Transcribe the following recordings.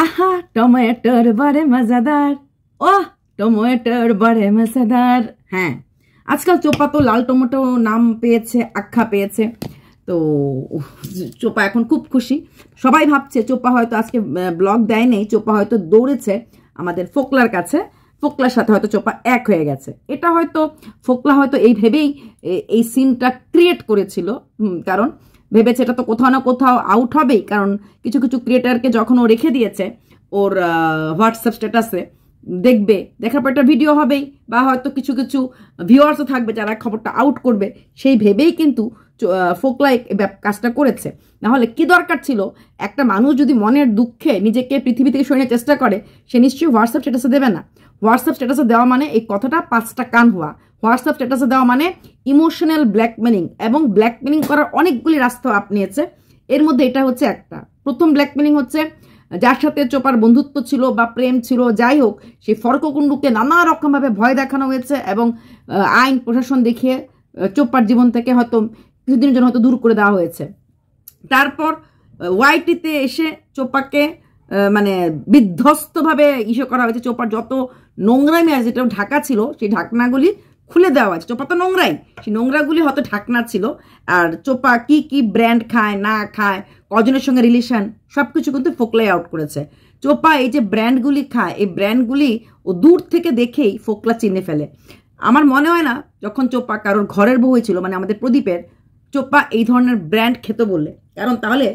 আহা টমেটোর বড়ে মজাদার, ও টমেটোর বড়ে মজাদার। হ্যাঁ, আজকাল চোপা তো লাল টমেটো নাম পেয়েছে, আখ্যা পেয়েছে। তো চোপা এখন খুব খুশি। সবাই ভাবছে চোপা হয়তো আজকে ব্লগ দেয় নেই, চোপা হয়তো দৌড়েছে আমাদের ফোকলার কাছে, ফোকলার সাথে হয়তো চোপা এক হয়ে গেছে। এটা হয়তো ফোকলা হয়তো এই ভেবেই এই সিনটা ক্রিয়েট করেছিল, কারণ ভেবেছে এটা তো কোথাও না কোথাও আউট হবেই। কারণ কিছু কিছু ক্রিয়েটারকে যখন ও রেখে দিয়েছে ওর হোয়াটসঅ্যাপ স্ট্যাটাসে, দেখবে, দেখার পর একটা ভিডিও হবেই, বা হয়তো কিছু কিছু ভিউয়ার্সও থাকবে যারা খবরটা আউট করবে, সেই ভেবেই কিন্তু ফোকলা কাজটা করেছে। নাহলে কি দরকার ছিল? একটা মানুষ যদি মনের দুঃখে নিজেকে পৃথিবী থেকে সরিয়ে চেষ্টা করে, সে নিশ্চয়ই হোয়াটসঅ্যাপ স্ট্যাটাসে দেবে না। হোয়াটসঅ্যাপ স্ট্যাটাসে দেওয়া মানে এই কথাটা 5টা কান হওয়া। হোয়াটসঅ্যাপ স্ট্যাটাসে দেওয়া মানে ইমোশনাল ব্ল্যাকমেলিং, এবং ব্ল্যাকমেলিং করার অনেকগুলি রাস্তা আপনিয়েছে। এর মধ্যে এটা হচ্ছে একটা। প্রথম ব্ল্যাকমেলিং হচ্ছে যার সাথে চোপার বন্ধুত্ব ছিল বা প্রেম ছিল, যাই হোক, সেই ফর্ককুণ্ডুকে নানা রকমভাবে ভয় দেখানো হয়েছে এবং আইন প্রশাসন দেখিয়ে চোপার জীবন থেকে হয়তো কিছুদিনের জন্য হয়তো দূর করে দেওয়া হয়েছে। তারপর ওয়াইটিতে এসে চোপাকে মানে বিধ্বস্তভাবে করা হয়েছে। চোপার যত নোংরামি আছে, যেটা ঢাকা ছিল, সেই ঢাকনাগুলি খুলে দেওয়া আছে। চোপা তো নোংরাই, সেই নোংরাগুলি হয়তো ঢাকনা ছিল। আর চোপা কি কি ব্র্যান্ড খায় না খায়, কজনের সঙ্গে রিলেশন, সব কিছু কিন্তু ফোকলাই আউট করেছে। চোপা এই যে ব্র্যান্ডগুলি খায়, এই ব্র্যান্ডগুলি ও দূর থেকে দেখেই ফোকলা চিনে ফেলে। আমার মনে হয় না যখন চোপা কারোর ঘরের বউ ছিল, মানে আমাদের প্রদীপের, চোপা এই ধরনের ব্র্যান্ড খেতে বললে, কারণ তাহলে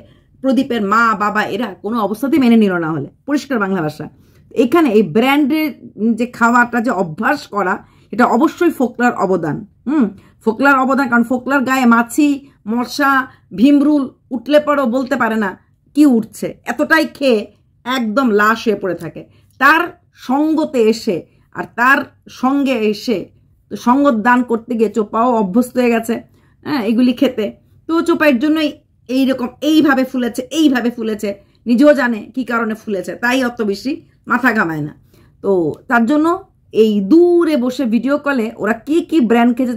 প্রদীপের মা বাবা এরা কোনো অবস্থাতেই মেনে নিল না। হলে পরিষ্কার বাংলা ভাষা, এখানে এই ব্র্যান্ডের যে খাওয়াটা যে অভ্যাস করা, এটা অবশ্যই ফোকলার অবদান। ফোকলার অবদান, কারণ ফোকলার গায়ে মাছি, মশা, ভীমরুল উঠলে পরও বলতে পারে না কি উঠছে, এতটাই খেয়ে একদম লাশ হয়ে পড়ে থাকে। তার সঙ্গতে এসে আর তার সঙ্গে এসে সঙ্গ দান করতে গিয়ে চোপাও অভ্যস্ত হয়ে গেছে এগুলি খেতে। তো চোপা এর জন্যই এইরকম এইভাবে ফুলেছে, নিজেও জানে কি কারণে ফুলেছে, তাই অত বেশি মাথা ঘামায় না। তো তার জন্য এই দূরে বসে ভিডিও কলে ওরা কি কি ব্র্যান্ড খেয়েছে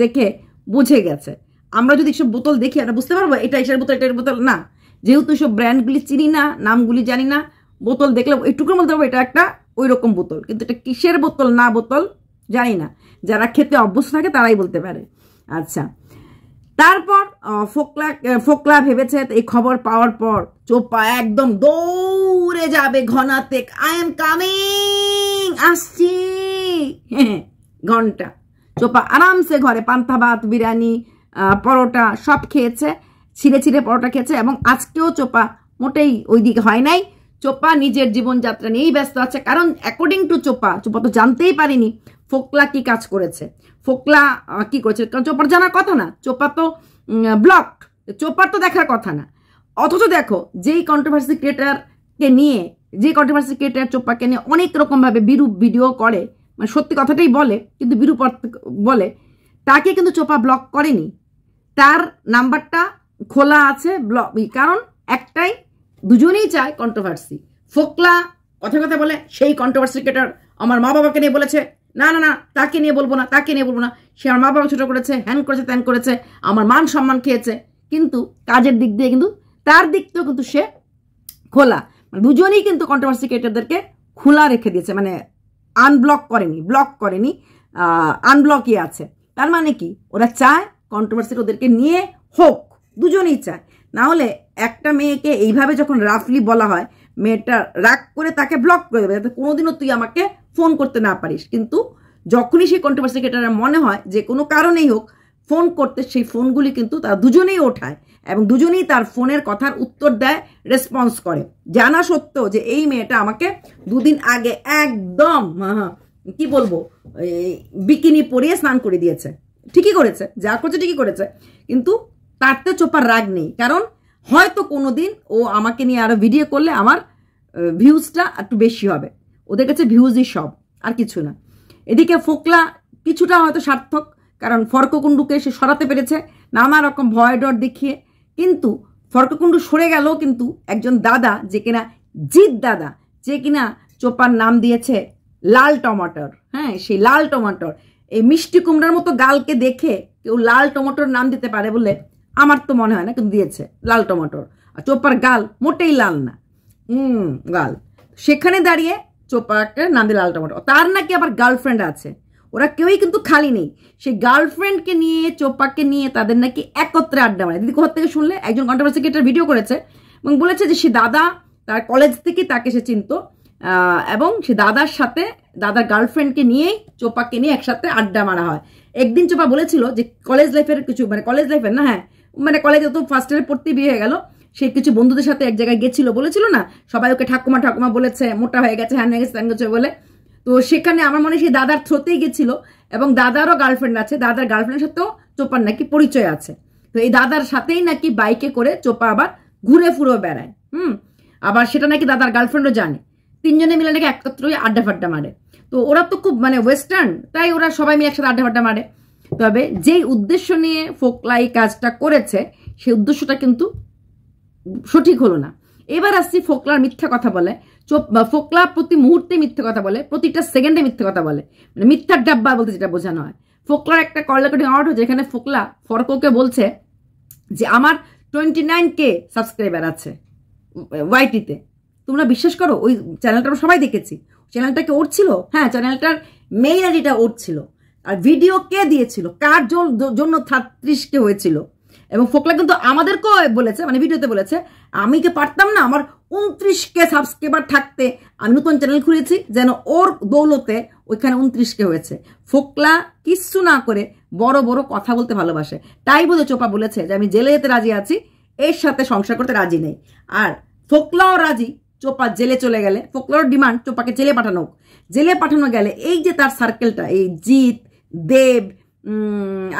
দেখে বুঝে গেছে। আমরা যদি সব বোতল দেখি আমরা বুঝতে পারবো এটা এটার বোতল, এটার বোতল না, যেহেতু সব ব্র্যান্ডগুলি চিনি না, নামগুলি জানি না, বোতল দেখলে এইটুকু বলতে পারবো এটা একটা ওই রকম বোতল, কিন্তু এটা কিসের বোতল না বোতল জানি না। যারা খেতে অভ্যস্ত থাকে তারাই বলতে পারে। আচ্ছা, তারপর ফোকলা ভেবেছে এই খবর পাওয়ার পর চোপা একদম দৌড়ে যাবে ঘনাতে, আই এম কামিং, আসছি, ঘন্টা। চোপা আরামসে ঘরে পান্তা ভাত, বিরিয়ানি, পরোটা সব খেয়েছে, ছিঁড়ে ছিঁড়ে পরোটা খেয়েছে। এবং আজকেও চোপা মোটেই ওই দিকে হয় নাই। চোপা নিজের জীবনযাত্রা নিয়েই ব্যস্ত আছে, কারণ অ্যাকর্ডিং টু চোপা তো জানতেই পারিনি ফোকলা কি কাজ করেছে, ফোকলা কি করেছে, কারণ চোপার জানার কথা না। চোপা তো ব্লকড, চোপার তো দেখার কথা না। অথচ দেখো, যেই কন্ট্রোভার্সি ক্রিয়েটারকে নিয়ে, যে কন্ট্রোভার্সি ক্রিয়েটার চোপাকে নিয়ে অনেক রকমভাবে বিরূপ ভিডিও করে, মানে সত্যি কথাটাই বলে কিন্তু বিরূপ বলে, তাকে কিন্তু চোপা ব্লক করেনি। তার নাম্বারটা খোলা আছে ব্লক, কারণ একটাই, দুজনেই চায় কন্ট্রোভার্সি। ফোকলা কথা কথা বলে, সেই কন্ট্রোভার্সি ক্রিয়েটার আমার মা বাবাকে নিয়ে বলেছে, না না না তাকে নিয়ে বলবো না, তাকে নিয়ে বলবো না, সে আমার মা বাবা ছোট করেছে, হ্যান করেছে, ত্যান করেছে, আমার মান সম্মান খেয়েছে। কিন্তু কাজের দিক দিয়ে কিন্তু তার দিক থেকেও কিন্তু সে খোলা, মানে দুজনেই কিন্তু কন্ট্রোভার্সি ক্রিয়েটারদেরকে খোলা রেখে দিয়েছে, মানে আনব্লক করেনি, ব্লক করেনি, আনব্লকই আছে। তার মানে কি, ওরা চায় কন্ট্রোভার্সি ওদেরকে নিয়ে হোক, দুজনেই চায়। না হলে একটা মেয়েকে এইভাবে যখন রাফলি বলা হয়, মেয়েটা রাগ করে তাকে ব্লক করে দেবে, যাতে কোনোদিনও তুই আমাকে ফোন করতে না পারিস। কিন্তু যখনই সেই কন্ট্রোভার্সি ক্রিয়েটারের মনে হয় যে কোনো কারণেই হোক ফোন করতে, সেই ফোনগুলি কিন্তু তারা দুজনেই ওঠায় এবং দুজনেই তার ফোনের কথার উত্তর দেয়, রেসপন্স করে, জানা সত্ত্বেও যে এই মেয়েটা আমাকে দুদিন আগে একদম কি বলবো বিকিনি পরিয়ে স্নান করে দিয়েছে। ঠিকই করেছে, যা করছে ঠিকই করেছে, কিন্তু তারতে চোপার রাগ নেই। কারণ হয়তো কোনোদিন ও আমাকে নিয়ে আরো ভিডিও করলে আমার ভিউজটা একটু বেশি হবে, ওদের কাছে ভিউজই সব, আর কিছু না। এদিকে ফোকলা কিছুটা হয়তো সার্থক, কারণ ফর্ককুণ্ডুকে সে সরাতে পেরেছে নানা রকম ভয় ডর দেখিয়ে। কিন্তু ফর্ককুণ্ডু সরে গেল, কিন্তু একজন দাদা, যে কিনা জিৎ দাদা, যে কিনা চোপার নাম দিয়েছে লাল টমাটোর, হ্যাঁ সেই লাল টমাটোর, এই মিষ্টি কুমড়ার মতো গালকে দেখে কেউ লাল টমাটোর নাম দিতে পারে বলে আমার তো মনে হয় না, কিন্তু দিয়েছে লাল টমাটোর। আর চোপার গাল মোটেই লাল না। গার্ল, সেখানে দাঁড়িয়ে চোপাকে নাম দিল লাল টমেটো। তার নাকি আবার গার্লফ্রেন্ড আছে, ওরা কেউই কিন্তু খালি নেই। সেই গার্লফ্রেন্ডকে নিয়ে চোপাকে নিয়ে তাদের নাকি একত্রে আড্ডা মারে। দিদি কোথা থেকে শুনলে? একজন কন্ট্রোভার্সি ক্রিয়েটর ভিডিও করেছে এবং বলেছে যে সে দাদা তার কলেজ থেকে তাকে সে চিনত এবং সে দাদার সাথে দাদার গার্লফ্রেন্ডকে নিয়েই চোপাকে নিয়ে একসাথে আড্ডা মারা হয়। একদিন চোপা বলেছিল যে কলেজ লাইফের কিছু, মানে কলেজ লাইফের না, হ্যাঁ মানে কলেজে তো ফার্স্ট ইয়ারে পড়তে বিয়ে হয়ে গেল, সে কিছু বন্ধুদের সাথে এক জায়গায় গেছিল, বলেছিল না সবাই ওকে ঠাকুমা ঠাকুমা বলেছে, মোটা হয়ে গেছে, হ্যাঁ হয়ে গেছে, ত্যান গেছে বলে। তো সেখানে আমার মনে হয় সেই দাদার থ্রোতেই গেছিল এবং দাদারও গার্লফ্রেন্ড আছে, দাদার গার্লফ্রেন্ডের সাথেও চোপার নাকি পরিচয় আছে। তো এই দাদার সাথেই নাকি বাইকে করে চোপা আবার ঘুরে ফুরে বেড়ায়। আবার সেটা নাকি দাদার গার্লফ্রেন্ডও জানে। তিনজনে মিলে নাকি একত্রই আড্ডা ফাড্ডা মারে। তো ওরা তো খুব মানে ওয়েস্টার্ন, তাই ওরা সবাই মিলে একসাথে আড্ডা ফাড্ডা মারে। তবে যেই উদ্দেশ্য নিয়ে ফোকলা এই কাজটা করেছে সেই উদ্দেশ্যটা কিন্তু সঠিক হলো না। এবার আসছি ফোকলার মিথ্যা কথা বলে। ফোকলা প্রতি মুহূর্তে মিথ্যে কথা বলে, প্রতিটা সেকেন্ডে মিথ্যে কথা বলে, মানে মিথ্যার ডাব্বা বলতে যেটা বোঝানো হয়। ফোকলার একটা কল রেকর্ডিং আউট হয়েছে, যেখানে ফোকলা ফরকোকে বলছে যে আমার 29K সাবস্ক্রাইবার আছে ওয়াইটিতে। তোমরা বিশ্বাস করো? ওই চ্যানেলটা আমরা সবাই দেখেছি। চ্যানেলটা কি ওর ছিল? হ্যাঁ, চ্যানেলটার মেইন আইডিটা ওর ছিল। আর ভিডিও কে দিয়েছিল, কার জন্য 33K হয়েছিল। এবং ফোকলা কিন্তু আমাদেরকেও বলেছে, মানে ভিডিওতে বলেছে আমি কি পারতাম না আমার 29K সাবস্ক্রাইবার থাকতে, আমি নতুন চ্যানেল খুলেছি যেন ওর দৌলতে ওইখানে 29K হয়েছে। ফোকলা কিচ্ছু না করে বড় বড় কথা বলতে ভালোবাসে, তাই বলে চোপা বলেছে যে আমি জেলে যেতে রাজি আছি, এর সাথে সংসার করতে রাজি নেই। আর ফোকলাও রাজি চোপা জেলে চলে গেলে। ফোকলার ডিমান্ড চোপাকে জেলে পাঠানো হোক। জেলে পাঠানো গেলে এই যে তার সার্কেলটা, এই জিৎ, দেব,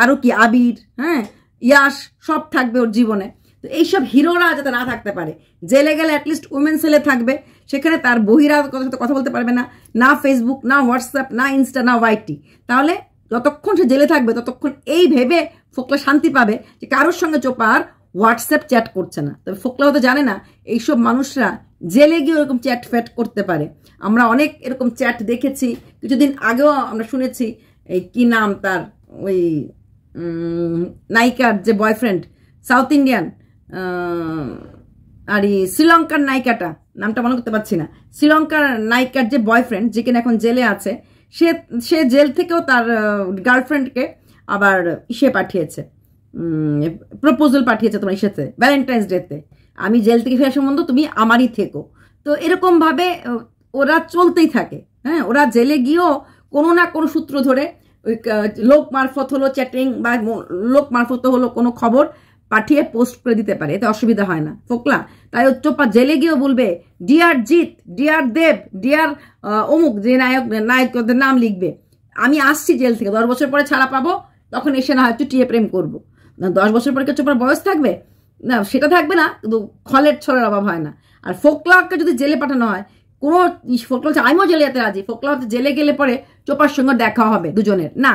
আরো কি আবির, হ্যাঁ ইয়াশ, সব থাকবে ওর জীবনে। তো এইসব হিরোরা যাতে না থাকতে পারে, জেলে গেলে অ্যাটলিস্ট উমেন সেলে থাকবে, সেখানে তার বহিরা কথা বলতে পারবে না, না ফেসবুক, না হোয়াটসঅ্যাপ, না ইনস্টা, না ওয়াইটি। তাহলে যতক্ষণ সে জেলে থাকবে ততক্ষণ এই ভেবে ফোকলা শান্তি পাবে যে কারোর সঙ্গে চোপা আর হোয়াটসঅ্যাপ চ্যাট করছে না। তবে ফোকলা হয়তো জানে না এইসব মানুষরা জেলে গিয়ে ওরকম চ্যাট ফ্যাট করতে পারে। আমরা অনেক এরকম চ্যাট দেখেছি, কিছুদিন আগেও আমরা শুনেছি এই কি নাম তার, ওই নায়িকার যে বয়ফ্রেন্ড, সাউথ ইন্ডিয়ান আর শ্রীলঙ্কার নায়িকাটা, নামটা মনে করতে পারছি না, শ্রীলঙ্কার নায়িকার যে বয়ফ্রেন্ড, যে কিনা এখন জেলে আছে, সে জেল থেকেও তার গার্লফ্রেন্ডকে আবার ইসে পাঠিয়েছে, প্রপোজাল পাঠিয়েছে তোমার ইসেতে, ভ্যালেন্টাইন্স ডেতে, আমি জেল থেকে ফেরার সম্বন্ধ তুমি আমারই থেকো। তো এরকম ভাবে ওরা চলতেই থাকে। হ্যাঁ, ওরা জেলে গিয়েও কোনো না কোনো সূত্র ধরে ওই লোক মারফত হলো চ্যাটিং বা লোক মারফত হলো কোনো খবর পাঠিয়ে পোস্ট করে দিতে পারে, এতে অসুবিধা হয় না ফোকলা। তাই ও চোপা জেলে গিয়েও বলবে ডিয়ার জিৎ, ডিয়ার দেব, ডিয়ার অমুক, যে নায়কদের নাম লিখবে, আমি আসছি জেল থেকে, 10 বছর পরে ছাড়া পাবো, তখন এসে না হয় চুটিয়ে প্রেম করবো। 10 বছর পরে চোপার বয়স থাকবে না, সেটা থাকবে না, কিন্তু খলের ছলের অভাব হয় না। আর ফোকলাকে যদি জেলে পাঠানো হয়, কোনো ফোকলা আমিও জেলে যেতে রাজি, ফোকলা জেলে গেলে পরে চোপার সঙ্গে দেখা হবে দুজনের, না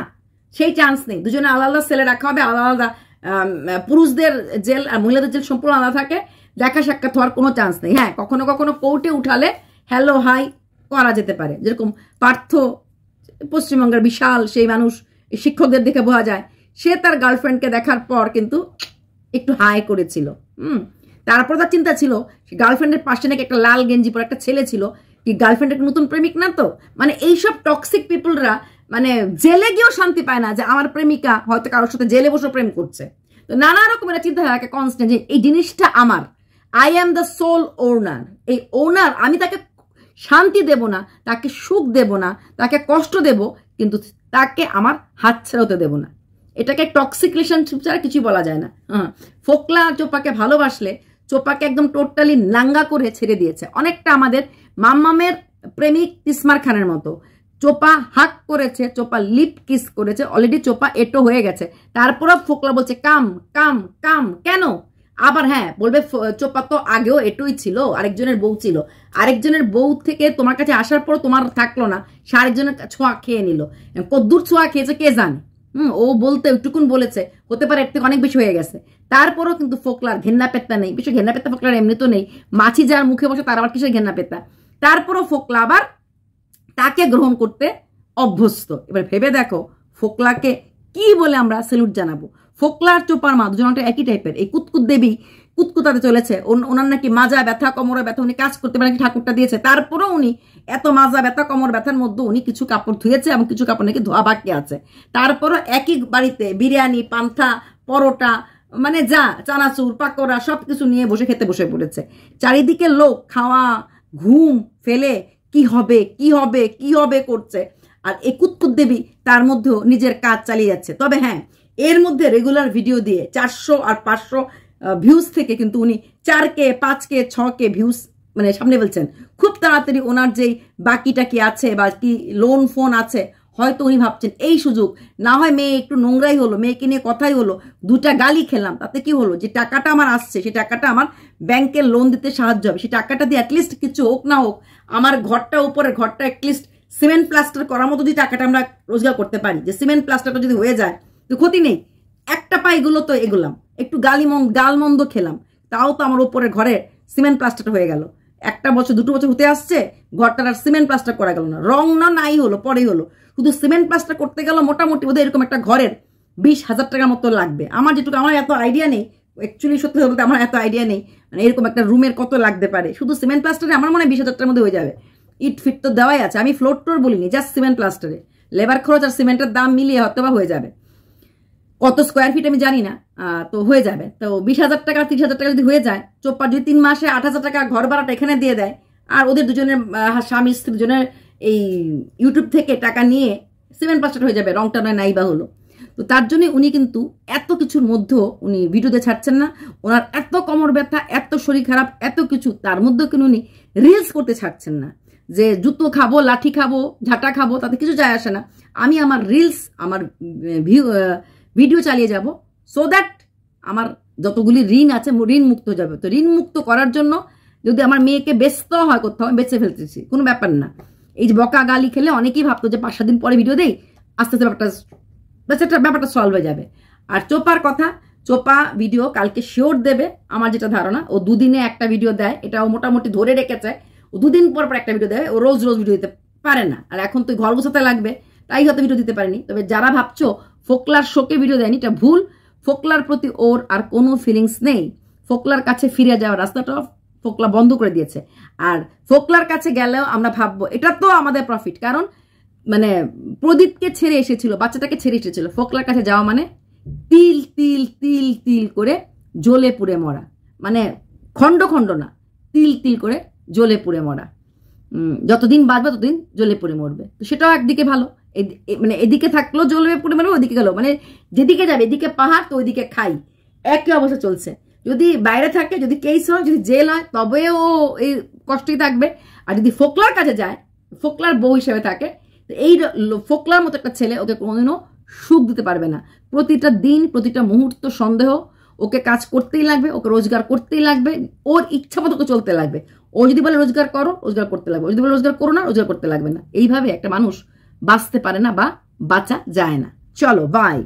সেই চান্স নেই। দুজনে আলাদা আলাদা সেলে রাখা হবে, আলাদা আলাদা, পুরুষদের জেল আর মহিলাদের জেল সম্পূর্ণ আলাদা থাকে, দেখা সাক্ষাৎ হওয়ার কোনো চান্স নেই। হ্যাঁ, কখনো কখনো কোর্টে উঠালে হ্যালো হাই করা যেতে পারে, যেরকম পার্থ পশ্চিমবঙ্গের বিশাল সেই মানুষ, শিক্ষকদের দেখে বোঝা যায়, সে তার গার্লফ্রেন্ডকে দেখার পর কিন্তু একটু হাই করেছিল। তারপর তার চিন্তা ছিল গার্লফ্রেন্ডের পাশে নাকি একটা লাল গেঞ্জি পরে একটা ছেলে ছিল, কি গার্লফ্রেন্ডের নতুন প্রেমিক না তো। মানে এইসব টক্সিক পিপলরা মানে জেলে গিয়েও শান্তি পায় না যে আমার প্রেমিকা হয়তো কারোর সাথে জেলে বসে প্রেম করছে। তো নানা রকমের চিন্তা থাকে কনস্ট্যান্ট যে এই জিনিসটা আমার, আই অ্যাম দ্য সোল ওনার, এই ওনার, আমি তাকে শান্তি দেব না, তাকে সুখ দেব না, তাকে কষ্ট দেব, কিন্তু তাকে আমার হাত ছেড়াতে দেব না। এটাকে টক্সিক রিলেশনশিপ ছাড়া কিছুই বলা যায় না। ফোকলা চোপাকে ভালোবাসলে চোপাকে একদম টোটালি নাঙ্গা করে ছেড়ে দিয়েছে, অনেকটা আমাদের মাম্মামের প্রেমিক তিসমার খানের মতো। চোপা হাক করেছে, চোপা লিপ কিস করেছে, অলরেডি চোপা এটো হয়ে গেছে, তারপরও ফোকলা বলছে কাম কাম কাম। কেন? আবার হ্যাঁ বলবে চোপা তো আগেও এটোই ছিল, আরেকজনের বউ ছিল, আরেকজনের বউ থেকে তোমার কাছে আসার পর তোমার থাকলো না, সে আরেকজনের ছোঁয়া খেয়ে নিল। কদ্দুর ছোঁয়া খেয়েছে কে জানে। ও বলতে একটুকুন বলেছে, হতে পারে এর থেকে অনেক বেশি হয়ে গেছে। তারপরও কিন্তু ফোকলার ঘেন্না পেত্তা নেই, বেশি ঘেন্না পেত্তা ফোকলার এমনি তো নেই, মাছি যার মুখে বসে তার আবার কিসের ঘেন্না পেত্তা। তারপরও ফোকলা আবার তাকে গ্রহণ করতে অভ্যস্ত। এবার ভেবে দেখো ফোকলাকে কি বলে আমরা স্যালুট জানাবো? ফোকলার চোপার মা দুজনটা একই টাইপের। এই কুতকুত দেবী কুতকুতাতে চলেছে, ওনার নাকি মাজা ব্যথা, কোমরে ব্যথা, উনি কাজ করতে পারেন, ঠাকুরটা দিয়েছে, তারপরেও উনি এত মাজা ব্যথা, কোমর ব্যথার মধ্যে উনি কিছু কাপড় ধুয়েছে এবং কিছু কাপড় নাকি ধোয়া বাকি আছে। তারপরও একই বাড়িতে বিরিয়ানি, পান্থা, পরোটা, মানে যা চানাচুর, পাকোড়া সবকিছু নিয়ে বসে খেতে বসে পড়েছে। চারিদিকে লোক খাওয়া ঘুম ফেলে কি হবে কি হবে কি হবে করছে, আর এই কুতকুত দেবী তার মধ্যেও নিজের কাজ চালিয়ে যাচ্ছে। তবে হ্যাঁ, এর মধ্যে রেগুলার ভিডিও দিয়ে 400 আর 500 ভিউজ থেকে কিন্তু উনি 4K 5K 6K ভিউজ মানে সামনে ফেলছেন। খুব তাড়াতাড়ি ওনার যেই বাকিটা কি আছে বা কি লোন ফোন আছে, হয়তো উনি ভাবছেন এই সুযোগ না হয় মেয়ে একটু নোংরাই হলো, মেয়েকে নিয়ে কথাই হলো, 2টা গালি খেলাম, তাতে কি হলো, যে টাকাটা আমার আসছে সেই টাকাটা আমার ব্যাংকের লোন দিতে সাহায্য হবে, সেই টাকাটা দিয়ে অ্যাটলিস্ট কিছু হোক না হোক আমার ঘরটা উপরে ঘরটা অ্যাটলিস্ট সিমেন্ট প্লাস্টার করার মতো যদি টাকাটা আমরা রোজগার করতে পারি, যে সিমেন্ট প্লাস্টারটা যদি হয়ে যায় তো ক্ষতি নেই, একটা পাইগুলো তো এগুলাম, একটু গালমন্দ খেলাম, তাও তো আমার উপরে ঘরে সিমেন্ট প্লাস্টার হয়ে গেল। 1 বছর 2 বছর হতে আসছে, ঘরটার আর সিমেন্ট প্লাস্টার করা গেল না, রং না নাই হলো, পরেই হলো, শুধু সিমেন্ট প্লাস্টার করতে গেল মোটামুটি বোধহয় এরকম একটা ঘরের 20,000 টাকার মতো লাগবে। আমার যেটুকু, আমার এত আইডিয়া নেই অ্যাকচুয়ালি, সত্যি বলতে আমার এত আইডিয়া নেই, মানে এরকম একটা রুমের কত লাগতে পারে, শুধু সিমেন্ট প্লাস্টারে আমার মনে হয় 20,000 টাকার মধ্যে হয়ে যাবে। ইট ফিট তো দেওয়াই আছে, আমি ফ্লোর টোর বলিনি, জাস্ট সিমেন্ট প্লাস্টারে লেবার খরচ আর সিমেন্টের দাম মিলিয়ে হয়তো বা হয়ে যাবে। কত স্কোয়ার ফিট আমি জানি না, তো হয়ে যাবে। তো 20,000 টাকা 30,000 টাকা যদি হয়ে যায়, চোপ্পা যদি 3 মাসে 8,000 টাকা ঘর ভাড়াটা এখানে দিয়ে দেয়, আর ওদের দুজনের স্বামী স্ত্রী দুজনের এই ইউটিউব থেকে টাকা নিয়ে সিমেন্ট প্লাস্টার হয়ে যাবে, রংটা নয় নাই বা হলো। তো তার জন্য উনি কিন্তু এত কিছুর মধ্যেও উনি ভিডিওতে ছাড়ছেন না, ওনার এত কোমর ব্যথা, এত শরীর খারাপ, এত কিছু, তার মধ্যেও কিন্তু উনি রিলস করতে ছাড়ছেন না, যে জুতো খাবো, লাঠি খাবো, ঝাঁটা খাবো, তাতে কিছু যায় আসে না, আমি আমার রিলস, আমার ভিডিও চালিয়ে যাব, সো দ্যাট আমার যতগুলি ঋণ আছে ঋণ মুক্ত হয়ে যাবে। তো ঋণ মুক্ত করার জন্য যদি আমার মেয়েকে বেচতে হয় কোথাও, আমি বেঁচে ফেলতেছি, কোনো ব্যাপার না। এই যে বকা গালি খেলে অনেকেই ভাবতো যে 5-7 দিন পরে ভিডিও দেই, আস্তে আস্তে ব্যাপারটা সলভ হয়ে যাবে। আর চোপার কথা, চোপা ভিডিও কালকে শিওর দেবে, আমার যেটা ধারণা, ও 2 দিনে একটা ভিডিও দেয়, এটাও মোটামুটি ধরে রেখেছে, ও 2 দিন পর একটা ভিডিও দেয়, ও রোজ ভিডিও দিতে পারে না, আর এখন তো ঘর গোছাতে লাগবে, তাই হয়তো ভিডিও দিতে পারেনি। তবে যারা ভাবছো ফোকলার শোকে ভিডিও দেয়নি, এটা ভুল। ফোকলার প্রতি ওর আর কোনো ফিলিংস নেই, ফোকলার কাছে ফিরে যাওয়ার রাস্তাটা ফোকলা বন্ধ করে দিয়েছে। আর ফোকলার কাছে গেলেও আমরা ভাববো এটা তো আমাদের প্রফিট, কারণ মানে প্রদীপকে ছেড়ে এসেছিল, বাচ্চাটাকে ছেড়ে এসেছিল, ফোকলার কাছে যাওয়া মানে তিল তিল তিল তিল করে জ্বলে পুড়ে মরা, মানে খন্ড খন্ড না, তিল তিল করে জ্বলে পুড়ে মরা, যতদিন বাঁচবে ততদিন জ্বলে পুড়ে মরবে। তো সেটাও একদিকে ভালো, মানে এদিকে থাকলো জ্বলবে পুড়ে মরবে, ওইদিকে গেল, মানে যেদিকে যাবে, এদিকে পাহাড় তো ওইদিকে খাই, একই অবস্থা চলছে। যদি বাইরে থাকে, যদি কেস হয়, যদি জেল হয়, তবেও এই কষ্টই থাকবে। আর যদি ফোকলার কাছে যায়, ফোকলার বউ হিসেবে থাকে, তো এই ফোকলার মতো একটা ছেলে ওকে কোনোদিনও সুখ দিতে পারবে না। প্রতিটা দিন, প্রতিটা মুহূর্ত সন্দেহ, ওকে কাজ করতেই লাগবে, ওকে রোজগার করতেই লাগবে, ওর ইচ্ছা মতো ওকে চলতে লাগবে। ও যদি বলে রোজগার করো, রোজগার করতে লাগবে, যদি বলে রোজগার করো না, রোজগার করতে লাগবে না। এইভাবে একটা মানুষ বাঁচতে পারে না বা বাঁচা যায় না। চলো বাই।